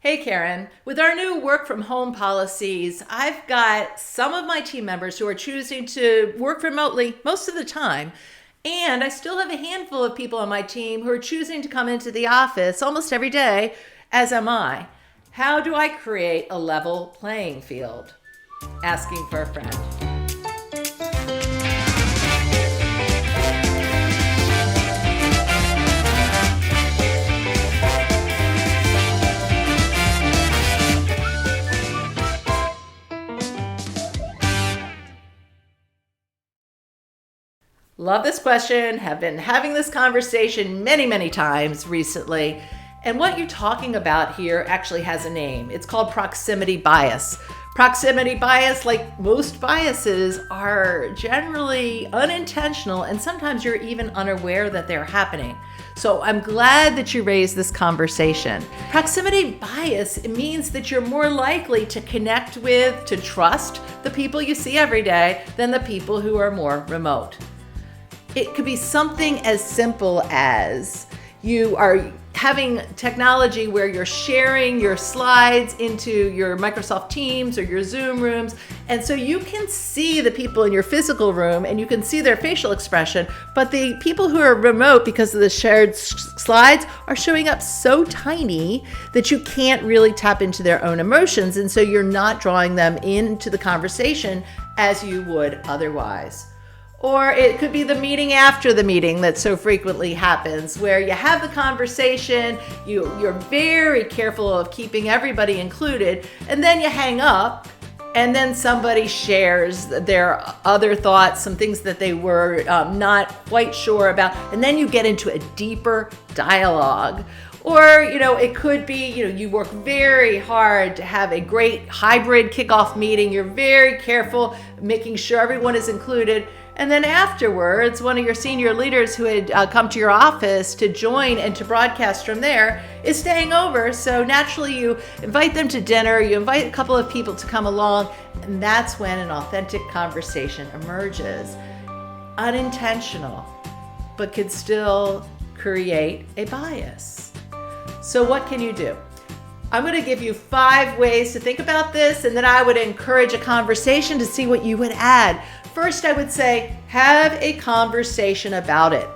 Hey Karin, with our new work from home policies, I've got some of my team members who are choosing to work remotely most of the time. And I still have a handful of people on my team who are choosing to come into the office almost every day, as am I. How do I create a level playing field? Asking for a friend. Love this question. Have been having this conversation many times recently. And what you're talking about here actually has a name. It's called proximity bias. Proximity bias, like most biases, are generally unintentional, and sometimes you're even unaware that they're happening. So I'm glad that you raised this conversation. Proximity bias, it means that you're more likely to connect with, to trust the people you see every day than the people who are more remote. It could be something as simple as you are having technology where you're sharing your slides into your Microsoft Teams or your Zoom rooms. And so you can see the people in your physical room and you can see their facial expression, but the people who are remote, because of the shared slides, are showing up so tiny that you can't really tap into their own emotions. And so you're not drawing them into the conversation as you would otherwise. Or it could be the meeting after the meeting that so frequently happens, where you have the conversation, you're very careful of keeping everybody included, and then you hang up, and then somebody shares their other thoughts, some things that they were not quite sure about, and then you get into a deeper dialogue. Or, it could be, you work very hard to have a great hybrid kickoff meeting. You're very careful making sure everyone is included. And then afterwards, one of your senior leaders who had come to your office to join and to broadcast from there is staying over. So naturally, you invite them to dinner, you invite a couple of people to come along, and that's when an authentic conversation emerges. Unintentional, but could still create a bias. So what can you do? I'm going to give you 5 ways to think about this, and then I would encourage a conversation to see what you would add. First, I would say, have a conversation about it.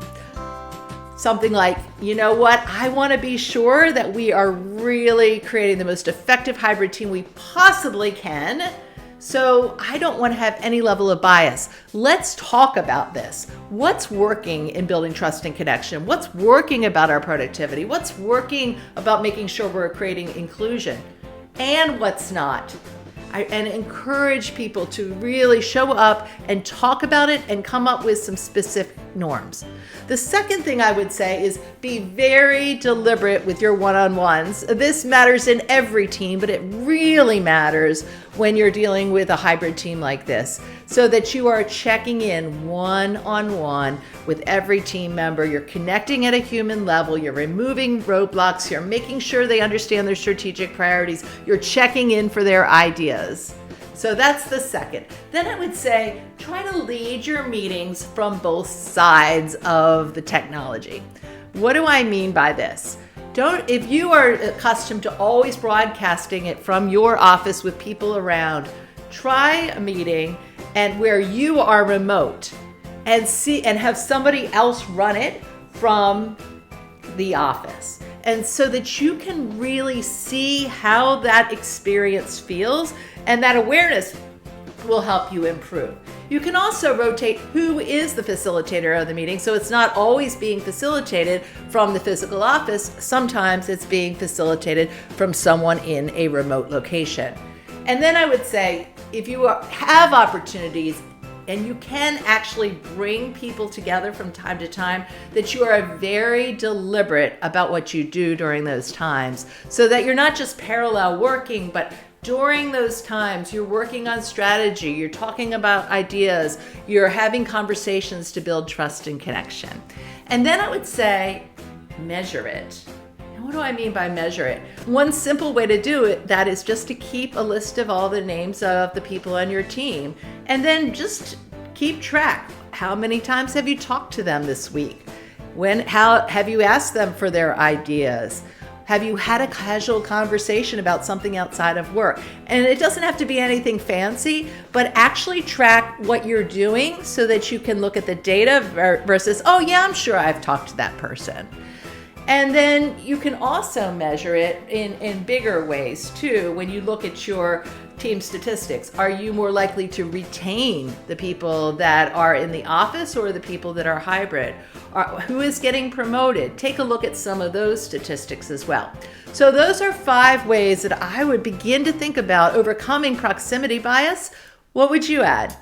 Something like, you know what? I want to be sure that we are really creating the most effective hybrid team we possibly can. So I don't want to have any level of bias. Let's talk about this. What's working in building trust and connection? What's working about our productivity? What's working about making sure we're creating inclusion? And what's not? And encourage people to really show up and talk about it and come up with some specific norms. The second thing I would say is be very deliberate with your one-on-ones. This matters in every team, but it really matters when you're dealing with a hybrid team like this, so that you are checking in one-on-one with every team member. You're connecting at a human level. You're removing roadblocks. You're making sure they understand their strategic priorities. You're checking in for their ideas. So that's the second. Then I would say, try to lead your meetings from both sides of the technology. What do I mean by this? If you are accustomed to always broadcasting it from your office with people around, try a meeting and where you are remote and have somebody else run it from the office. And so that you can really see how that experience feels, and that awareness will help you improve. You can also rotate who is the facilitator of the meeting, so it's not always being facilitated from the physical office. Sometimes it's being facilitated from someone in a remote location. And then I would say, if you have opportunities and you can actually bring people together from time to time, that you are very deliberate about what you do during those times, so that you're not just parallel working, but during those times, you're working on strategy, you're talking about ideas, you're having conversations to build trust and connection. And then I would say, measure it. And what do I mean by measure it? One simple way to do it, that is just to keep a list of all the names of the people on your team, and then just keep track. How many times have you talked to them this week? How have you asked them for their ideas? Have you had a casual conversation about something outside of work? And it doesn't have to be anything fancy, but actually track what you're doing so that you can look at the data versus, oh yeah, I'm sure I've talked to that person. And then you can also measure it in bigger ways too. When you look at your team statistics, are you more likely to retain the people that are in the office or the people that are hybrid? Who is getting promoted? Take a look at some of those statistics as well. So those are 5 ways that I would begin to think about overcoming proximity bias. What would you add?